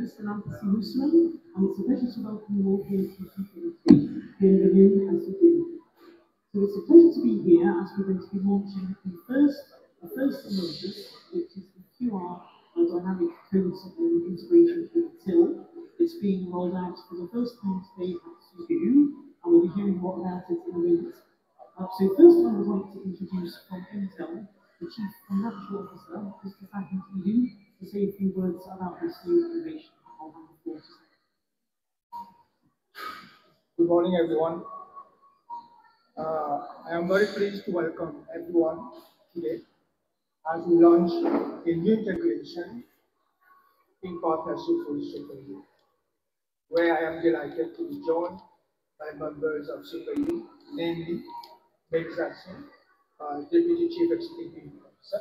Samantha Silusman, and it's a pleasure to welcome you all here to Superior Bienvenue à Superior. So it's a pleasure to be here as we're going to be launching the first MauCAS, which is the QR and dynamic code integration with Emtel. It's being rolled out for the first time today at Superior, and we'll be hearing more about it in a minute. So first I would like to introduce from Emtel, the Chief Financial Officer, Mr. Fahim Edu, to say a few words about this new innovation. I'll hand the floor to him. Good morning, everyone. I am very pleased to welcome everyone today as we launch a new integration in partnership with SuperU, where I am delighted to be joined by members of SuperU, namely Meg Jackson, Deputy Chief Executive Officer,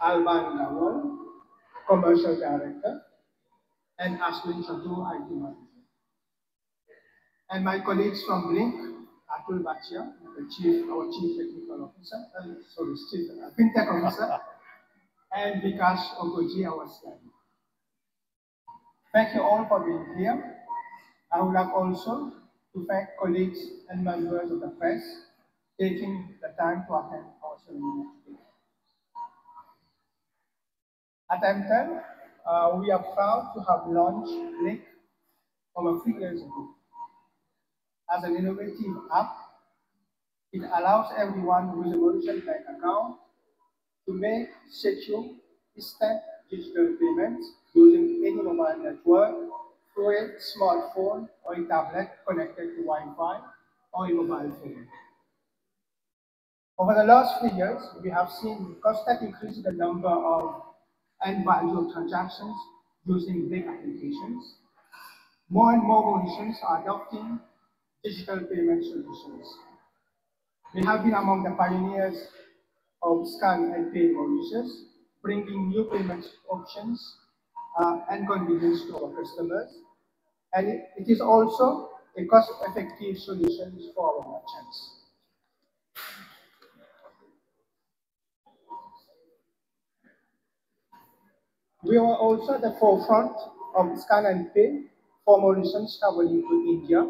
Alban Lawal, Commercial Director, and Ashley Chateau, IT Manager. And my colleagues from Blink, Atul Bachia, our Chief Technical Officer, Chief FinTech Officer, and Vikas Ogoji, our CIO. Thank you all for being here. I would like also to thank colleagues and members of the press taking the time to attend our ceremony today. At Emtel, we are proud to have launched Blink over 3 years ago. As an innovative app, it allows everyone with a Mauritian bank account to make secure, instant digital payments using any mobile network through a smartphone or a tablet connected to Wi-Fi or a mobile phone. Over the last 3 years, we have seen constant increase in the number of and value of transactions using Blink applications. More and more Mauritians are adopting digital payment solutions. We have been among the pioneers of Scan and Pay Mauritius, bringing new payment options and convenience to our customers. And it is also a cost-effective solution for our merchants. We are also at the forefront of Scan and Pay for Mauritians traveling to India,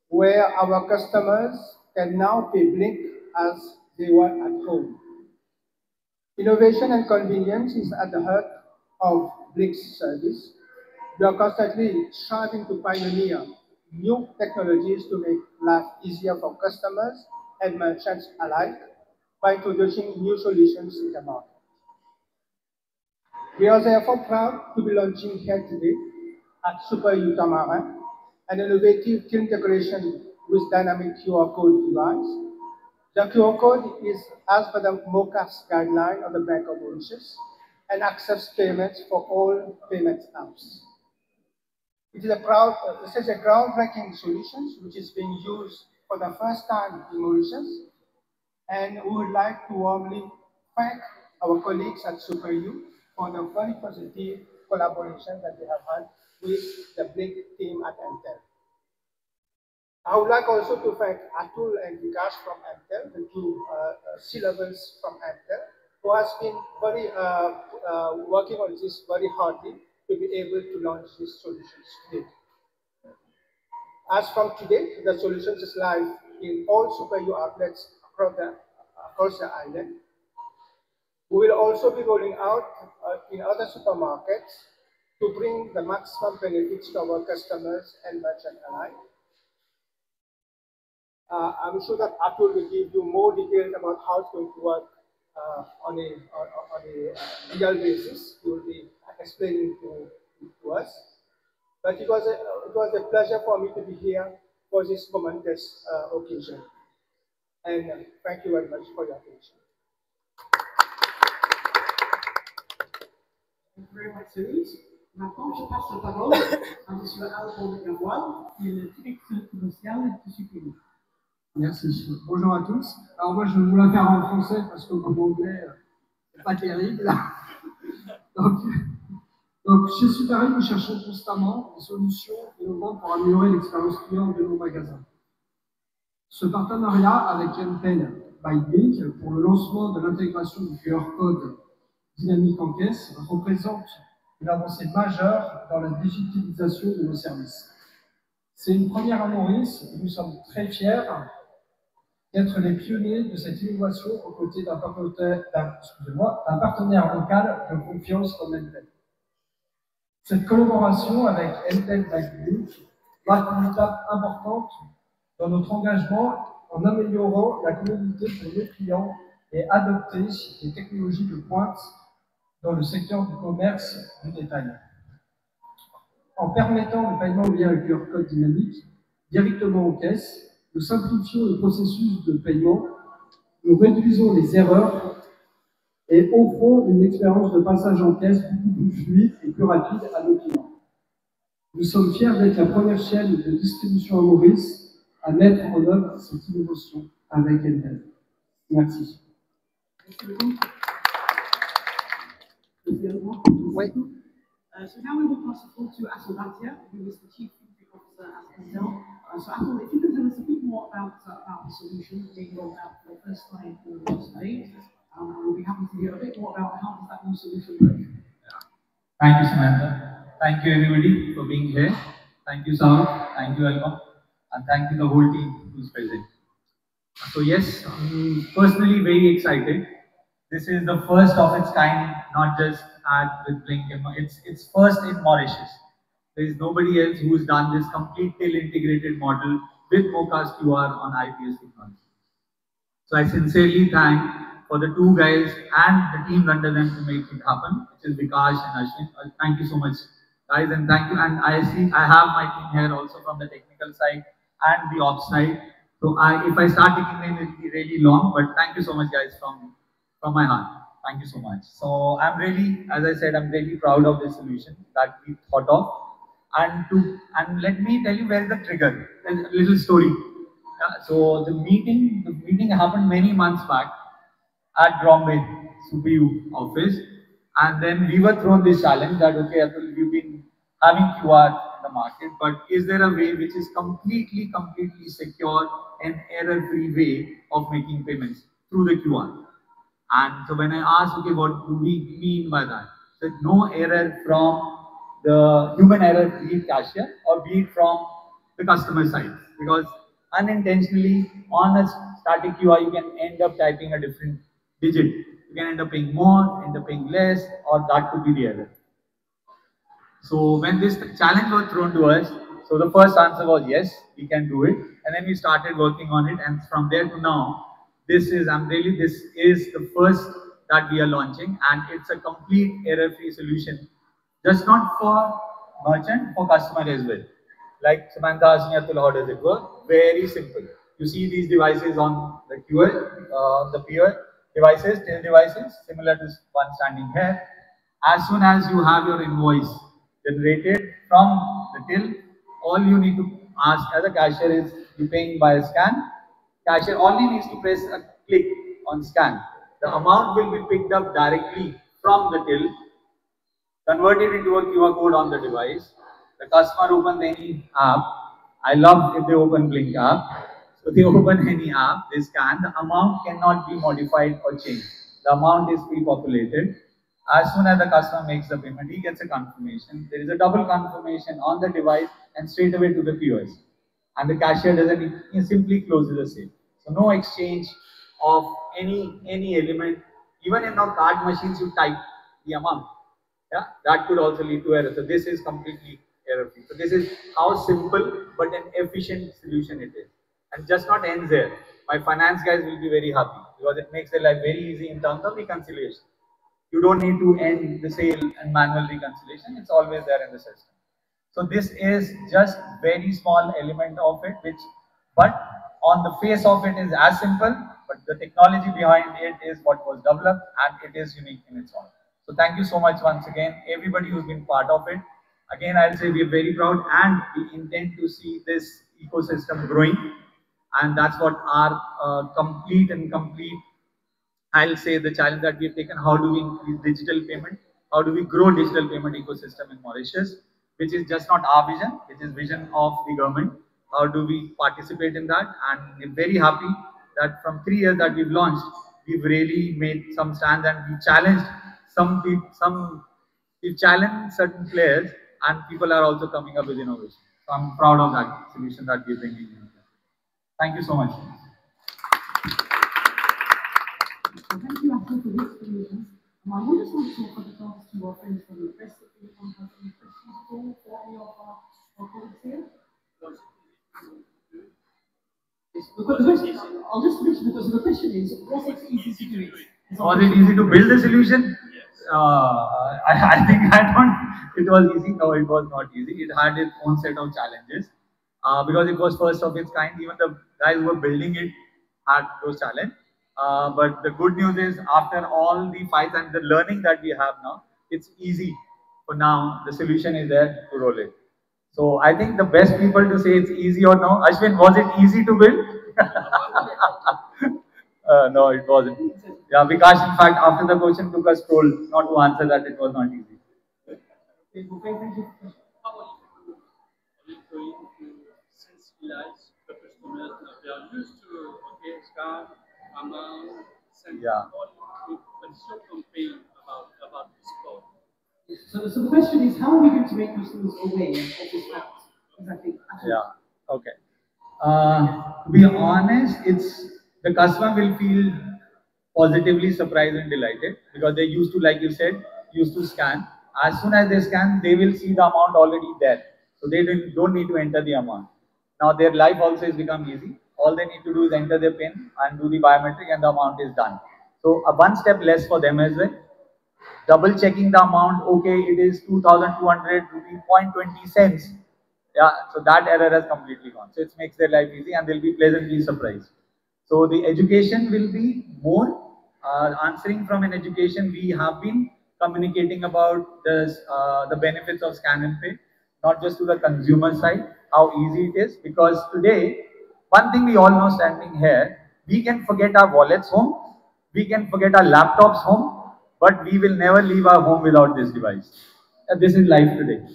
where our customers can now pay Blink as they were at home. Innovation and convenience is at the heart of Blink's service. We are constantly striving to pioneer new technologies to make life easier for customers and merchants alike by introducing new solutions in the market. We are therefore proud to be launching here today at SuperU Tamarin an innovative till integration with dynamic QR code device. The QR code is as per the MauCAS guideline of the Bank of Mauritius and accepts payments for all payment apps. This is a groundbreaking solution which is being used for the first time in Mauritius, and we would like to warmly thank our colleagues at SuperU for the very positive collaboration that they have had with the Blink team at Emtel. I would like also to thank Atul and Vikas from Emtel, the two C-levels from Emtel, who has been very working on this very hardly to be able to launch these solutions today. As from today, the solutions is live in all SuperU outlets across the island. We will also be rolling out in other supermarkets to bring the maximum benefits to our customers and merchants alike. I'm sure that Atul will give you more details about how it's going to work on a real basis. He will be explaining to us. But it was a pleasure for me to be here for this momentous occasion. And thank you very much for your attention. Thank you very much, Cerise. Maintenant, je passe la parole à M. Alban Lawal, qui est le directeur commercial de Superior. Merci. Bonjour à tous. Alors moi, je vais vous la faire en français parce que mon anglais n'est pas terrible. Donc, chez Superior, nous cherchons constamment des solutions innovantes pour améliorer l'expérience client de nos magasins. Ce partenariat avec Emtel by Blink pour le lancement de l'intégration du QR code dynamique en caisse représente une avancée majeure dans la digitalisation de nos services. C'est une première à Maurice et nous sommes très fiers d'être les pionniers de cette innovation aux côtés d'un partenaire local de confiance comme Emtel. Cette collaboration avec Emtel marque une étape importante dans notre engagement en améliorant la communauté pour nos clients et adopter des technologies de pointe dans le secteur du commerce du détail. En permettant le paiement via le QR code dynamique directement aux caisses, nous simplifions le processus de paiement, nous réduisons les erreurs et offrons une expérience de passage en caisse beaucoup plus fluide et plus rapide à nos clients. Nous sommes fiers d'être la première chaîne de distribution à Maurice à mettre en œuvre cette innovation avec Emtel. Merci. Oui. So now we will pass the floor to Partager, who is the Chief Executive Officer at Emtel. So Atul, if you can tell us a bit more about the solution being rolled out for the first time today, we'll be happy to hear a bit more about how does that new solution work. Thank you, Samantha. Thank you, everybody, for being here. Thank you, Sam. Thank you, Alma. And thank you, the whole team who's present. So yes, I'm personally very excited. This is the first of its kind, not just with Blink. It's first in Mauritius. There is nobody else who's done this complete till integrated model with MauCAS QR on IPS technology. So I sincerely thank for the two guys and the team under them to make it happen, which is Vikash and Ashwin. Thank you so much, guys, and thank you. And I have my team here also from the technical side and the ops side. So if I start taking them, it will be really long. But thank you so much, guys, from my heart. Thank you so much. So I'm really, as I said, I'm really proud of this solution that we thought of. And let me tell you where is the trigger. A little story. So the meeting happened many months back at Bombay CPU office, and then we were thrown this challenge that okay, Atul, we've been having QR in the market, but is there a way which is completely secure and error-free way of making payments through the QR? And so when I asked, okay, what do we mean by that? So no error from the human error, be it cashier or be it from the customer side, because unintentionally on a static UI you can end up typing a different digit. You can end up paying more, end up paying less, or that could be the error. So when this challenge was thrown to us, so the first answer was yes, we can do it, and then we started working on it, and from there to now, this is the first that we are launching, and it's a complete error-free solution, just not for merchant, for customer as well. Like Samantha asked me, Atul, how does it work? Very simple. You see these devices on the QR, the peer devices, till devices, similar to one standing here. As soon as you have your invoice generated from the till, all you need to ask as a cashier is, you paying by a scan? Cashier only needs to press a click on scan. The amount will be picked up directly from the till, converted into a QR code on the device. The customer opens any app. I love if they open Blink app. So they open any app, they scan. The amount cannot be modified or changed. The amount is pre-populated. As soon as the customer makes the payment, he gets a confirmation. There is a double confirmation on the device and straight away to the POS. And the cashier doesn't, he simply closes the sale. So no exchange of any element. Even in our card machines, you type the amount. Yeah, that could also lead to error. So this is completely error-free. So this is how simple but an efficient solution it is. And just not ends there. My finance guys will be very happy because it makes their life very easy in terms of reconciliation. You don't need to end the sale and manual reconciliation. It's always there in the system. So this is just very small element of it, but on the face of it is as simple, but the technology behind it is what was developed and it is unique in its own. So thank you so much once again, everybody who's been part of it. Again, I'll say we're very proud and we intend to see this ecosystem growing, and that's what our complete, I'll say, the challenge that we've taken. How do we increase digital payment? How do we grow digital payment ecosystem in Mauritius? Which is just not our vision, which is vision of the government. How do we participate in that? And we're very happy that from 3 years that we've launched, we've really made some stands and we challenged some We challenge certain players, and people are also coming up with innovation. So I'm proud of that solution that we're bringing in. Thank you so much. So thank you, Ashley, for this solution. I would just like to offer the chance to our friends from the press if anyone has any questions for any of our colleagues here. Yes, because the question, I'll just mention because the question is, was it easy to do it? Was it easy to build the solution? I think it was easy. No, it was not easy. It had its own set of challenges because it was first of its kind. Even the guys who were building it had those challenges. But the good news is, after all the fights and the learning that we have now, it's easy for now. The solution is there to roll it. So I think the best people to say it's easy or no. Ashwin, was it easy to build? No, it wasn't. Yeah, Vikash, in fact, after the question took us told not to answer that it was not easy. Okay, thank you. How are you going to sensibilize the customers that they are used to scan, amount, send but still complain about this code? So the question is, how are we going to make customers aware of this fact? Exactly. Yeah. Okay. To be honest, the customer will feel positively surprised and delighted because they used to, like you said, used to scan. As soon as they scan, they will see the amount already there. So they don't need to enter the amount. Now their life also has become easy. All they need to do is enter their PIN and do the biometric and the amount is done. So one step less for them as well. Double checking the amount, okay, it is 2,200 rupees, 0.20 cents. Yeah, so that error has completely gone. So it makes their life easy and they'll be pleasantly surprised. So the education will be more answering from an education. We have been communicating about this, the benefits of scan and pay, not just to the consumer side, how easy it is. Because today, one thing we all know standing here, we can forget our wallets home, we can forget our laptops home, but we will never leave our home without this device. This is life today.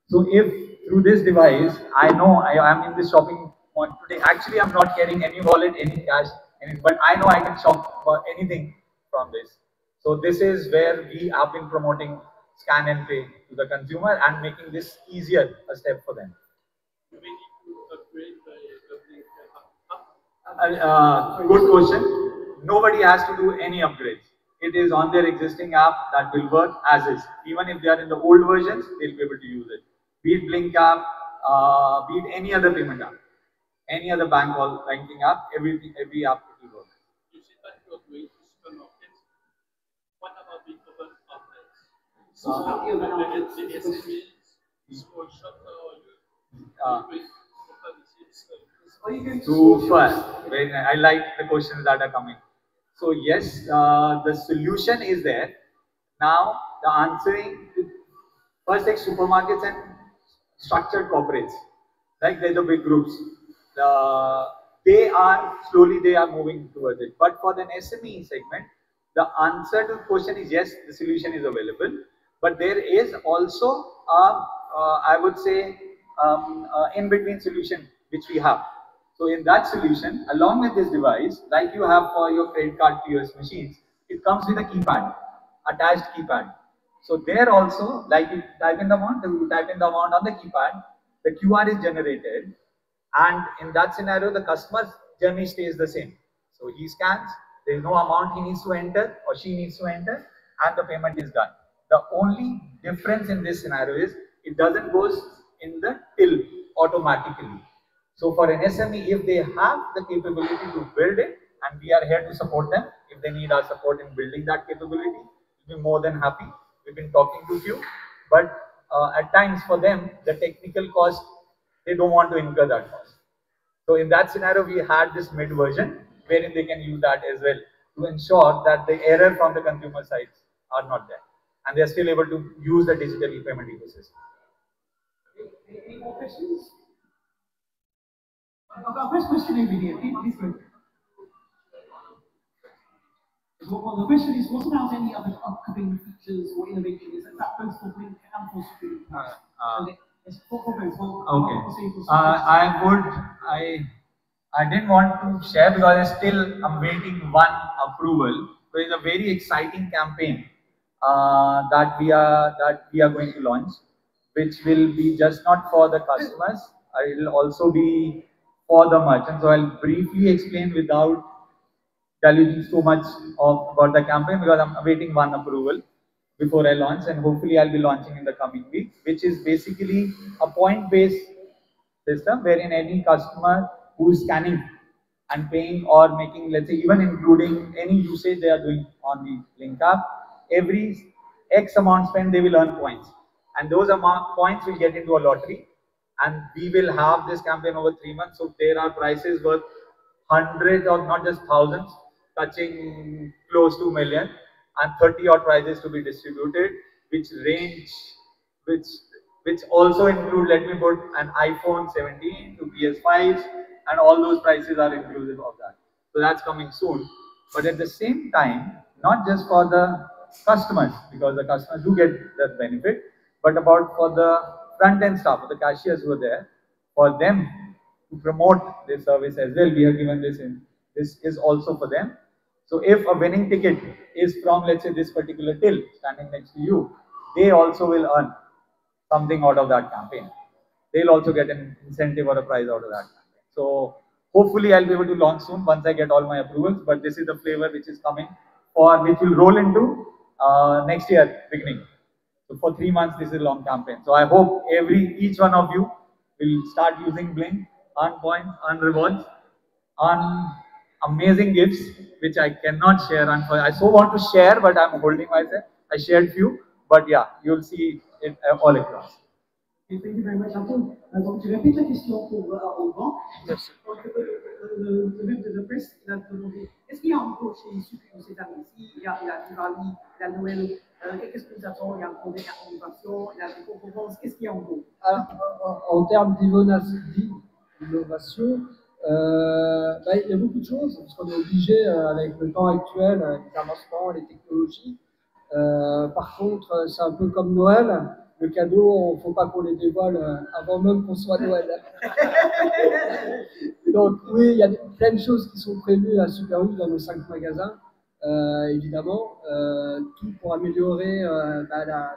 So if through this device, I know I am in this shopping mall today. Actually, I'm not carrying any wallet, any cash, anything, but I know I can shop for anything from this. So this is where we have been promoting scan and pay to the consumer and making this easier a step for them. Do we need to upgrade the Good question. Nobody has to do any upgrades. It is on their existing app that will work as is. Even if they are in the old versions, they'll be able to use it. Be it Blink app, be it any other payment app, any other banking app, every app will work. You said that you are going to supermarkets. What about the open outlets? The SMEs, small shop, Super. I like the questions that are coming. So yes, the solution is there. Now the answering, first like supermarkets and structured corporates, like they're the big groups. They are moving towards it. But for the SME segment, the answer to the question is yes, the solution is available. But there is also I would say in between solution which we have. So in that solution, along with this device, like you have for your credit card POS machines, it comes with a keypad, attached keypad. So there also, like you type in the amount on the keypad, the QR is generated, and in that scenario, the customer's journey stays the same. So he scans, there is no amount he needs to enter or she needs to enter, and the payment is done. The only difference in this scenario is it doesn't goes in the till automatically. So for an SME, if they have the capability to build it, and we are here to support them, if they need our support in building that capability, we'll be more than happy. We've been talking to few, but at times for them, the technical cost, they don't want to incur that cost. So in that scenario, we had this mid version wherein they can use that as well to ensure that the error from the consumer sides are not there, and they are still able to use the digital e-payment ecosystem. Any more questions? First question over here, please go. Well, the question is, what about any other upcoming features or innovations? And that goes for Blink and for Street. I didn't want to share because I'm waiting one approval. There is a very exciting campaign that we are going to launch, which will be just not for the customers, it will also be for the merchants. So I'll briefly explain without deluging so much about the campaign, because I'm awaiting one approval before I launch, and hopefully I'll be launching in the coming week, which is basically a point-based system wherein any customer who is scanning and paying or making, let's say, even including any usage they are doing on the Link app, every X amount spent, they will earn points. And those amount points will get into a lottery. And we will have this campaign over 3 months. So there are prizes worth hundreds or not just thousands, touching close to million, and 30 odd prizes to be distributed, which range, which which also include, let me put, an iPhone 17 to PS5s, and all those prices are inclusive of that. So that's coming soon. But at the same time, not just for the customers, because the customers do get the benefit, but about for the front end staff, the cashiers who are there, for them to promote this service as well. We have given this in. This is also for them. So if a winning ticket is from, let's say, this particular till standing next to you, they also will earn something out of that campaign. They'll also get an incentive or a prize out of that campaign. So hopefully I'll be able to launch soon once I get all my approvals. But this is the flavor which is coming, for which will roll into next year beginning. So for 3 months, this is a long campaign. So I hope each one of you will start using Blink, earn points, earn rewards, on amazing gifts, which I cannot share. I so want to share, but I'm holding myself. I shared few, but yeah, you'll see it all across. Okay, thank you very much, Anton. Donc, je répète la question pour Alban. Yes. Donc, le but de presse, il a demandé, est-ce qu'il y a encore chez Sucre cette année-ci? Il y a Diwali, il y a Noël. Qu'est-ce que nous attend? Il y a encore des innovations, il y a des concurrences. Qu'est-ce qu'il y a encore? Alors, en termes d'innovation, il y a beaucoup de choses, parce qu'on est obligé, avec le temps actuel, les avancements, les technologies. Par contre, c'est un peu comme Noël. Le cadeau, il ne faut pas qu'on les dévoile avant même qu'on soit Noël. Donc oui, il y a plein de choses qui sont prévues à Super U dans nos 5 magasins, évidemment. Tout pour améliorer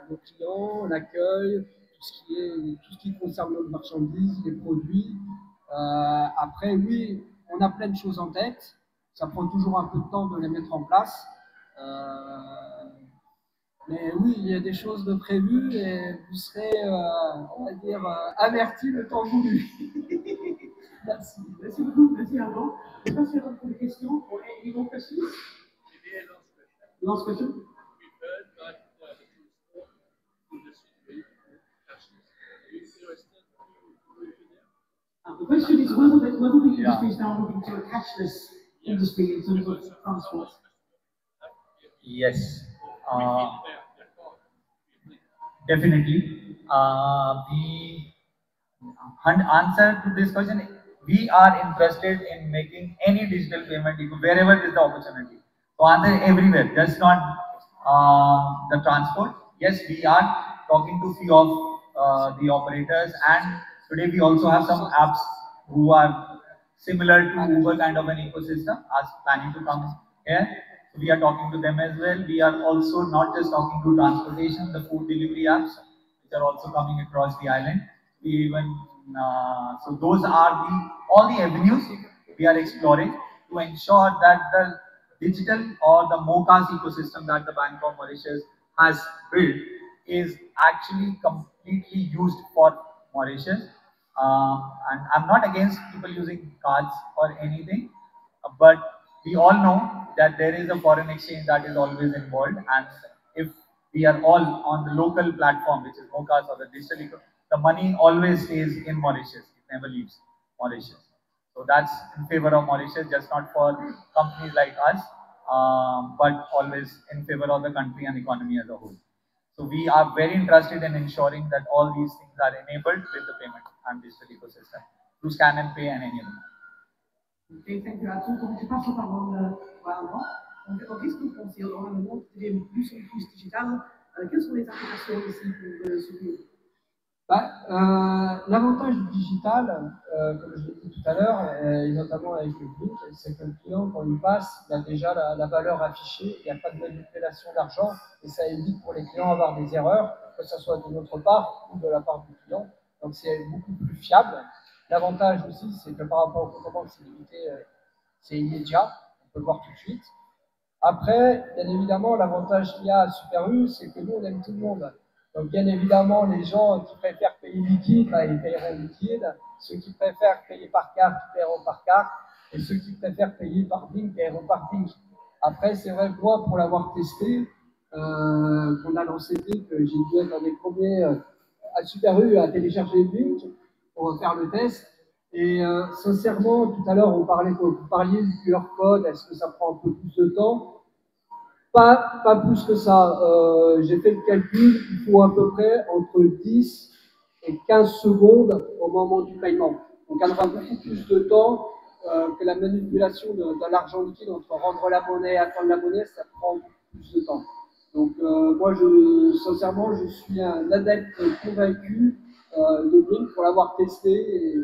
nos clients, l'accueil, tout ce qui concerne nos marchandises, les produits. Après, oui, on a plein de choses en tête. Ça prend toujours un peu de temps de les mettre en place. Mais oui, il y a des choses de prévues et vous serez, on va dire, avertis le temps voulu. Merci. Merci beaucoup. Merci, Alban. Je ne sais pas s'il y a encore des questions. Any more questions? Last question. The question is whether the industry is now moving to a cashless industry in terms of transport. Yes. Definitely. The answer to this question, we are interested in making any digital payment wherever there is the opportunity. So answer everywhere, just not the transport. Yes, we are talking to few of the operators, and today we also have some apps who are similar to Uber kind of an ecosystem, as planning to come here. So we are talking to them as well. We are also not just talking to transportation, the food delivery apps, which are also coming across the island. We even so those are all the avenues we are exploring to ensure that the digital or the MauCAS ecosystem that the Bank of Mauritius has built is actually completely used for Mauritius. And I'm not against people using cards or anything, but we all know that there is a foreign exchange that is always involved, and if we are all on the local platform, which is MauCAS or the digital, the money always stays in Mauritius. It never leaves Mauritius. So that's in favor of Mauritius, just not for companies like us, but always in favor of the country and economy as a whole. So we are very interested in ensuring that all these things are enabled with the payment and digital ecosystem through scan and pay and any other. Okay, thank you. Donc, je passe la parole à Alban. Donc, qu'est-ce que vous pensez dans le monde plus en plus digital? Quelles sont les applications ici pour ce L'avantage du digital, comme je l'ai dit tout à l'heure, et notamment avec le Blink, c'est que le client, quand il passe, il a déjà la valeur affichée, il n'y a pas de manipulation d'argent, et ça évite pour les clients d'avoir des erreurs, que ce soit de notre part ou de la part du client. Donc c'est beaucoup plus fiable. L'avantage aussi, c'est que par rapport au compte en banque, c'est immédiat, on peut le voir tout de suite. Après, bien évidemment, l'avantage qu'il y a à Super U, c'est que nous, on aime tout le monde. Donc, bien évidemment, les gens qui préfèrent payer liquide, ils payeront liquide. Ceux qui préfèrent payer par carte, ils paieront par carte. Et ceux qui préfèrent payer par Blink, paieront par Blink. Après, c'est vrai que moi, pour l'avoir testé, qu'on a lancé Blink, j'ai dû être un des premiers à Super U à télécharger Blink pour faire le test. Et sincèrement, tout à l'heure, vous parliez du QR code, est-ce que ça prend un peu plus de temps? Pas plus que ça. J'ai fait le calcul, il faut à peu près entre 10 et 15 secondes au moment du paiement. Donc, elle aura beaucoup plus de temps que la manipulation de l'argent liquide entre rendre la monnaie et attendre la monnaie, ça prend beaucoup plus de temps. Donc, moi, sincèrement, je suis un adepte convaincu de Blink pour l'avoir testé. Et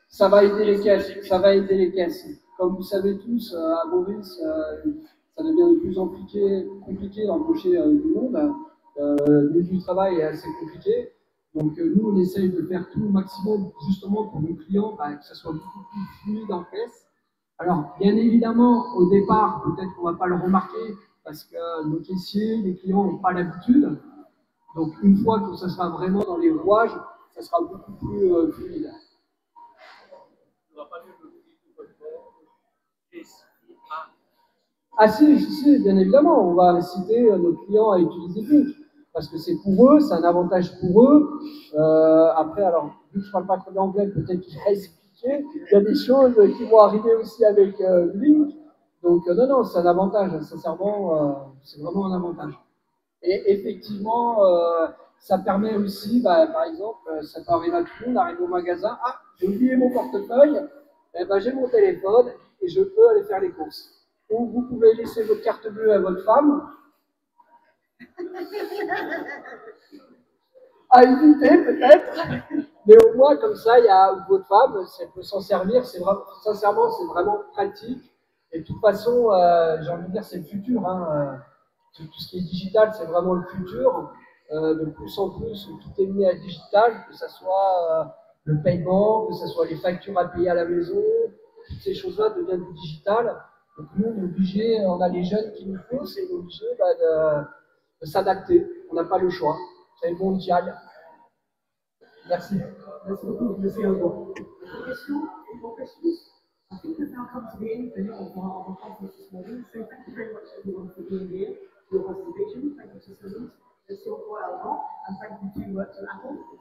ça va aider les caisses. Ça va aider les caisses. Comme vous savez tous, à Maurice, ça devient de plus en plus compliqué d'embaucher du monde. Le milieu du travail est assez compliqué. Donc nous, on essaye de faire tout le maximum justement pour nos clients, que ça soit beaucoup plus fluide en caisse. Alors, bien évidemment, au départ, peut-être qu'on ne va pas le remarquer parce que nos caissiers, les clients n'ont pas l'habitude. Donc, une fois que ça sera vraiment dans les rouages, ça sera beaucoup plus fluide. Ah si, bien évidemment, on va inciter nos clients à utiliser Blink, parce que c'est pour eux, c'est un avantage pour eux. Après, alors, vu que je ne parle pas très bien anglais, peut-être que je vais expliquer, il y a des choses qui vont arriver aussi avec Blink. Donc non, c'est un avantage, sincèrement, c'est vraiment un avantage. Et effectivement, ça permet aussi, par exemple, ça peut arriver à tout le monde, arriver au magasin, ah, j'ai oublié mon portefeuille, j'ai mon téléphone et je peux aller faire les courses. Ou vous pouvez laisser votre carte bleue à votre femme, à éviter peut-être, mais au moins comme ça, il y a votre femme, si elle peut s'en servir, sincèrement, c'est vraiment pratique. Et de toute façon, j'ai envie de dire, c'est le futur. Tout ce qui est digital, c'est vraiment le futur. De plus en plus, tout est mis à digital, que ce soit le paiement, que ce soit les factures à payer à la maison, toutes ces choses-là deviennent du digital. Donc nous, on est obligé, on a les jeunes qui nous poussent et on est obligé de s'adapter. On n'a pas le choix. C'est mondial. Merci. Merci beaucoup, monsieur Alban. Questions? More questions? I think we've now come to the end of our conference this morning. So thank you very much everyone for being here, for your participation. Thank you to Salut, Monsieur Alban, and thank you to Apple.